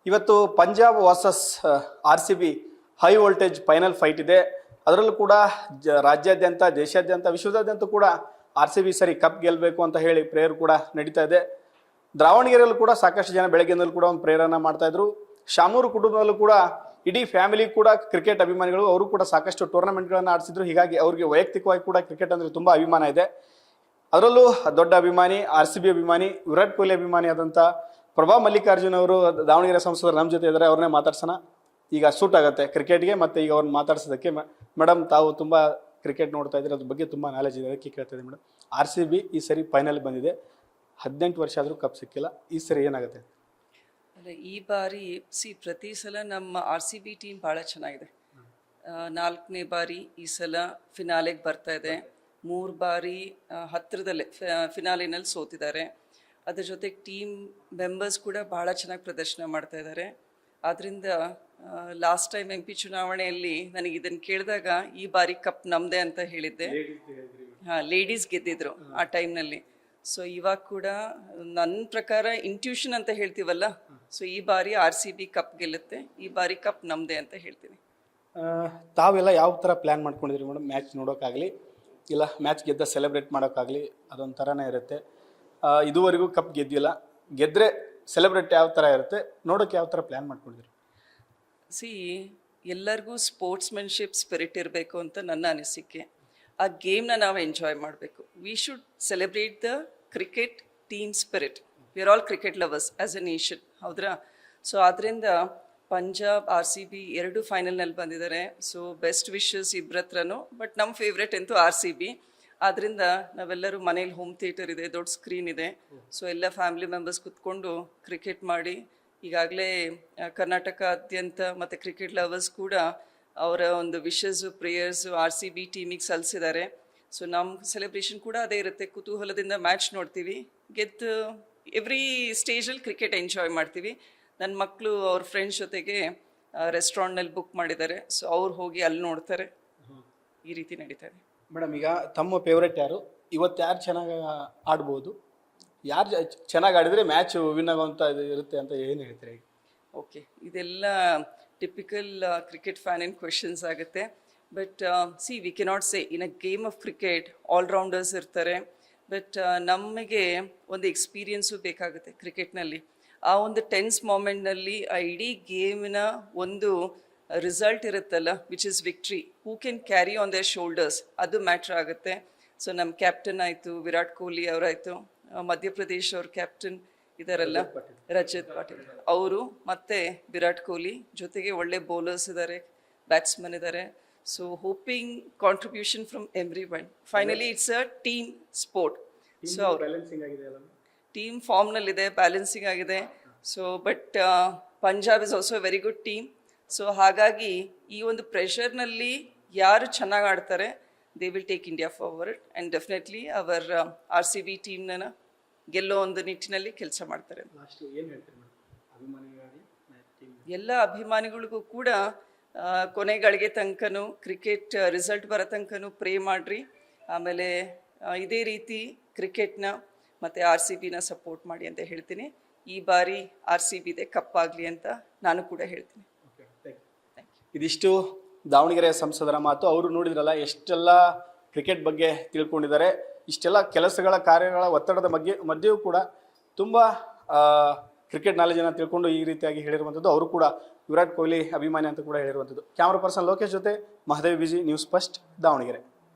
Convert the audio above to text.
ಇವತ್ತು Punjab versus RCB high voltage final fight ಇದೆ. ಅದರಲ್ಲೂ ಕೂಡ ರಾಜ್ಯಾದ್ಯಂತ, ದೇಶಾದ್ಯಂತ, ವಿಶ್ವದಾದ್ಯಂತ ಕೂಡ RCB ಸರಿ ಕಪ್ ಗೆಲ್ಲಬೇಕು ಅಂತ ಹೇಳಿ ಪ್ರೇಯರ್ ಕೂಡ ನಡೀತಾ ಇದೆ. ದಾವಣಗೆರೆಯಲ್ಲೂ ಕೂಡ ಸಾಕಷ್ಟು ಜನ ಬೆಳಗ್ಗೆನಲ್ಲೂ ಕೂಡ ಒಂದು ಪ್ರೇಯರನ್ನ ಮಾಡ್ತಾ ಇದ್ರು. ಶಾಮೂರು ಕುಟುಂಬದಲ್ಲೂ ಕೂಡ ಇಡೀ ಫ್ಯಾಮಿಲಿ ಕೂಡ ಕ್ರಿಕೆಟ್ ಅಭಿಮಾನಿಗಳು, ಅವರು ಕೂಡ ಸಾಕಷ್ಟು ಟೂರ್ನಮೆಂಟ್ಗಳನ್ನು ಆಡಿಸಿದ್ರು. ಹೀಗಾಗಿ ಅವರಿಗೆ ವೈಯಕ್ತಿಕವಾಗಿ ಕೂಡ ಕ್ರಿಕೆಟ್ ಅಂದ್ರೆ ತುಂಬಾ ಅಭಿಮಾನ ಇದೆ. ಅದರಲ್ಲೂ ದೊಡ್ಡ ಅಭಿಮಾನಿ, RCB ಅಭಿಮಾನಿ, ವಿರಾಟ್ ಕೊಹ್ಲಿ ಅಭಿಮಾನಿ ಆದಂಥ ಪ್ರಭಾ ಮಲ್ಲಿಕಾರ್ಜುನ್ ಅವರು ದಾವಣಗೆರೆ ಸಂಸದರು ನಮ್ಮ ಜೊತೆ ಇದ್ದಾರೆ. ಅವ್ರನ್ನೇ ಮಾತಾಡ್ಸೋಣ. ಈಗ ಸೂಟ್ ಆಗುತ್ತೆ ಕ್ರಿಕೆಟ್ಗೆ. ಮತ್ತೆ ಈಗ ಅವ್ರನ್ನ ಮಾತಾಡ್ಸೋದಕ್ಕೆ ಮೇಡಮ್, ತಾವು ತುಂಬಾ ಕ್ರಿಕೆಟ್ ನೋಡ್ತಾ ಇದ್ರೆ ಅದ್ರ ಬಗ್ಗೆ ತುಂಬಾ ನಾಲೆಜ್ ಇದೆ, ಅದಕ್ಕೆ ಕೇಳ್ತಾ ಇದ್ದೀನಿ ಮೇಡಮ್. RCB ಈ ಸರಿ ಫೈನಲ್ ಬಂದಿದೆ, 18 ವರ್ಷ ಆದರೂ ಕಪ್ ಸಿಕ್ಕಿಲ್ಲ. ಈ ಸರಿ ಏನಾಗುತ್ತೆ? ಅಲ್ಲ, ಈ ಬಾರಿ ಪ್ರತಿ ಸಲ ನಮ್ಮ RCB ಟೀಮ್ ಭಾಳ ಚೆನ್ನಾಗಿದೆ. 4ನೇ ಬಾರಿ ಈ ಸಲ ಫಿನಾಲೆಗೆ ಬರ್ತಾ ಇದೆ. 3 ಬಾರಿ ಹತ್ತಿರದಲ್ಲೇ ಫಿನಾಲಿನಲ್ಲಿ ಸೋತಿದ್ದಾರೆ. ಅದ್ರ ಜೊತೆಗೆ ಟೀಮ್ ಮೆಂಬರ್ಸ್ ಕೂಡ ಭಾಳ ಚೆನ್ನಾಗಿ ಪ್ರದರ್ಶನ ಮಾಡ್ತಾ ಇದ್ದಾರೆ. ಆದ್ದರಿಂದ ಲಾಸ್ಟ್ ಟೈಮ್ MP ಚುನಾವಣೆಯಲ್ಲಿ ನನಗೆ ಇದನ್ನು ಕೇಳಿದಾಗ ಈ ಬಾರಿ ಕಪ್ ನಮ್ಮದೇ ಅಂತ ಹೇಳಿದ್ದೆ. ಲೇಡೀಸ್ ಗೆದ್ದಿದ್ರು ಆ ಟೈಮ್ನಲ್ಲಿ. ಸೊ ಇವಾಗ ಕೂಡ ನನ್ನ ಪ್ರಕಾರ ಇಂಟ್ಯೂಷನ್ ಅಂತ ಹೇಳ್ತೀವಲ್ಲ, ಸೊ ಈ ಬಾರಿ RCB ಕಪ್ ಗೆಲ್ಲುತ್ತೆ, ಈ ಬಾರಿ ಕಪ್ ನಮ್ಮದೇ ಅಂತ ಹೇಳ್ತೀನಿ. ತಾವೆಲ್ಲ ಯಾವ ಥರ ಪ್ಲ್ಯಾನ್ ಮಾಡ್ಕೊಂಡಿದ್ರಿ ಮೇಡಮ್? ಮ್ಯಾಚ್ ನೋಡೋಕ್ಕಾಗಲಿ, ಇಲ್ಲ ಮ್ಯಾಚ್ ಗೆದ್ದ ಸೆಲೆಬ್ರೇಟ್ ಮಾಡೋಕ್ಕಾಗಲಿ, ಅದೊಂಥರನೇ ಇರುತ್ತೆ. ಇದುವರೆಗೂ ಕಪ್ ಗೆದ್ದಿಲ್ಲ, ಗೆದ್ದರೆ ಸೆಲೆಬ್ರೇಟ್ ಯಾವ ಥರ ಇರುತ್ತೆ, ನೋಡೋಕ್ಕೆ ಯಾವ ಥರ ಪ್ಲ್ಯಾನ್ ಮಾಡ್ಕೊಂಡಿದ್ರಿ? ಎಲ್ಲರಿಗೂ ಸ್ಪೋರ್ಟ್ಸ್ಮನ್ಶಿಪ್ ಸ್ಪಿರಿಟ್ ಇರಬೇಕು ಅಂತ ನನ್ನ ಅನಿಸಿಕೆ. ಆ ಗೇಮ್ನ ನಾವು ಎಂಜಾಯ್ ಮಾಡಬೇಕು. We should celebrate the cricket team spirit. We are all cricket lovers as a nation, ಹೌದ್ರಾ? ಸೊ ಆದ್ದರಿಂದ ಪಂಜಾಬ್ RCB 2 ಫೈನಲ್ನಲ್ಲಿ ಬಂದಿದ್ದಾರೆ. ಸೊ ಬೆಸ್ಟ್ ವಿಶಸ್ ಇಬ್ಬರತ್ರನೂ. ಬಟ್ ನಮ್ಮ ಫೇವ್ರೆಟ್ ಅಂತೂ RCB. ಆದ್ದರಿಂದ ನಾವೆಲ್ಲರೂ ಮನೇಲಿ ಹೋಮ್ ಥಿಯೇಟರ್ ಇದೆ, ದೊಡ್ಡ ಸ್ಕ್ರೀನ್ ಇದೆ. ಸೊ ಎಲ್ಲ ಫ್ಯಾಮಿಲಿ ಮೆಂಬರ್ಸ್ ಕುತ್ಕೊಂಡು ಕ್ರಿಕೆಟ್ ಮಾಡಿ, ಈಗಾಗಲೇ ಕರ್ನಾಟಕಾದ್ಯಂತ ಮತ್ತು ಕ್ರಿಕೆಟ್ ಲವರ್ಸ್ ಕೂಡ ಅವರ ಒಂದು ವಿಶಸ್ಸು, ಪ್ರೇಯರ್ಸು RCB ಟೀಮಿಗೆ ಸಲ್ಲಿಸಿದ್ದಾರೆ. ಸೊ ನಮ್ಮ ಸೆಲೆಬ್ರೇಷನ್ ಕೂಡ ಅದೇ ಇರುತ್ತೆ. ಕುತೂಹಲದಿಂದ ಮ್ಯಾಚ್ ನೋಡ್ತೀವಿ, ಗೆದ್ದು ಎವ್ರಿ ಸ್ಟೇಜಲ್ಲಿ ಕ್ರಿಕೆಟ್ ಎಂಜಾಯ್ ಮಾಡ್ತೀವಿ. ನನ್ನ ಮಕ್ಕಳು ಅವ್ರ ಫ್ರೆಂಡ್ಸ್ ಜೊತೆಗೆ ರೆಸ್ಟೋರೆಂಟ್ನಲ್ಲಿ ಬುಕ್ ಮಾಡಿದ್ದಾರೆ. ಸೊ ಅವ್ರು ಹೋಗಿ ಅಲ್ಲಿ ನೋಡ್ತಾರೆ. ಈ ರೀತಿ ನಡೀತಾರೆ. ಮೇಡಮ್, ಈಗ ತಮ್ಮ ಫೇವ್ರೆಟ್ ಯಾರು? ಇವತ್ತು ಯಾರು ಚೆನ್ನಾಗಿ ಆಡ್ಬೋದು? ಯಾರು ಚೆನ್ನಾಗಿ ಆಡಿದರೆ ಮ್ಯಾಚ್ ವಿನ್ ಆಗೋಂಥ ಇದು ಇರುತ್ತೆ ಅಂತ ಏನು ಹೇಳ್ತೀರಿ? ಓಕೆ, ಇದೆಲ್ಲ ಟಿಪಿಕಲ್ ಕ್ರಿಕೆಟ್ ಫ್ಯಾನ್ ಇನ್ ಕ್ವೆಶನ್ಸ್ ಆಗುತ್ತೆ. But we cannot say in a game of cricket all-rounders ಇರ್ತಾರೆ. ಬಟ್ ನಮಗೆ ಒಂದು ಎಕ್ಸ್ಪೀರಿಯನ್ಸು ಬೇಕಾಗುತ್ತೆ ಕ್ರಿಕೆಟ್ನಲ್ಲಿ. ಆ ಒಂದು ಟೆನ್ಸ್ ಮೂಮೆಂಟ್ನಲ್ಲಿ ಆ ಇಡೀ ಗೇಮಿನ ಒಂದು ರಿಸಲ್ಟ್ ಇರುತ್ತಲ್ಲ, which is victory, who can carry on there shoulders, ಅದು ಮ್ಯಾಟ್ರ್ ಆಗುತ್ತೆ. ಸೊ ನಮ್ಮ ಕ್ಯಾಪ್ಟನ್ ಆಯಿತು, ವಿರಾಟ್ ಕೊಹ್ಲಿ ಅವರಾಯಿತು, ಮಧ್ಯಪ್ರದೇಶ್ ಅವ್ರ ಕ್ಯಾಪ್ಟನ್ ಇದಾರಲ್ಲ ರಜತ್ ಪಾಟೀಲ್ ಅವರು, ಮತ್ತು ವಿರಾಟ್ ಕೊಹ್ಲಿ ಜೊತೆಗೆ ಒಳ್ಳೆ ಬೌಲರ್ಸ್ ಇದ್ದಾರೆ, ಬ್ಯಾಟ್ಸ್ಮನ್ ಇದ್ದಾರೆ. So hoping contribution from every one. Finally it's a team sport. So ಅವರು ಟೀಮ್ ಫಾರ್ಮ್ನಲ್ಲಿದೆ, ಬ್ಯಾಲೆನ್ಸಿಂಗ್ ಆಗಿದೆ. So but Punjab is also very good team. So ಹಾಗಾಗಿ ಈ ಒಂದು ಪ್ರೆಷರ್ನಲ್ಲಿ ಯಾರು ಚೆನ್ನಾಗಿ ಆಡ್ತಾರೆ, they will take India forward. And definitely our RCB ಟೀಮ್ನ ಗೆಲ್ಲೋ ಒಂದು ನಿಟ್ಟಿನಲ್ಲಿ ಕೆಲಸ ಮಾಡ್ತಾರೆ. ಎಲ್ಲ ಅಭಿಮಾನಿಗಳಿಗೂ ಕೂಡ ಕೊನೆಗಳಿಗೆ ತನಕನೂ, ಕ್ರಿಕೆಟ್ ರಿಸಲ್ಟ್ ಬರೋ ತನಕನೂ ಪ್ರೇ ಮಾಡಿರಿ. ಆಮೇಲೆ ಇದೇ ರೀತಿ ಕ್ರಿಕೆಟ್ನ ಮತ್ತು RCBನ ಸಪೋರ್ಟ್ ಮಾಡಿ ಅಂತ ಹೇಳ್ತೀನಿ. ಈ ಬಾರಿ RCBದೆ ಕಪ್ಪಾಗಲಿ ಅಂತ ನಾನು ಕೂಡ ಹೇಳ್ತೀನಿ. ಇದಿಷ್ಟು ದಾವಣಗೆರೆ ಸಂಸದರ ಮಾತು. ಅವರು ನೋಡಿದ್ರಲ್ಲ ಎಷ್ಟೆಲ್ಲ ಕ್ರಿಕೆಟ್ ಬಗ್ಗೆ ತಿಳ್ಕೊಂಡಿದ್ದಾರೆ. ಇಷ್ಟೆಲ್ಲ ಕೆಲಸಗಳ, ಕಾರ್ಯಗಳ ಒತ್ತಡದ ಮಧ್ಯೆಯೂ ಕೂಡ ತುಂಬ ಕ್ರಿಕೆಟ್ ನಾಲೆಜನ್ನು ತಿಳ್ಕೊಂಡು ಈ ರೀತಿಯಾಗಿ ಹೇಳಿರುವಂಥದ್ದು. ಅವರು ಕೂಡ ವಿರಾಟ್ ಕೊಹ್ಲಿ ಅಭಿಮಾನಿ ಅಂತ ಕೂಡ ಹೇಳಿರುವಂಥದ್ದು. ಕ್ಯಾಮ್ರಾ ಪರ್ಸನ್ ಲೋಕೇಶ್ ಜೊತೆ Mahadev BG, news first, Davanagere.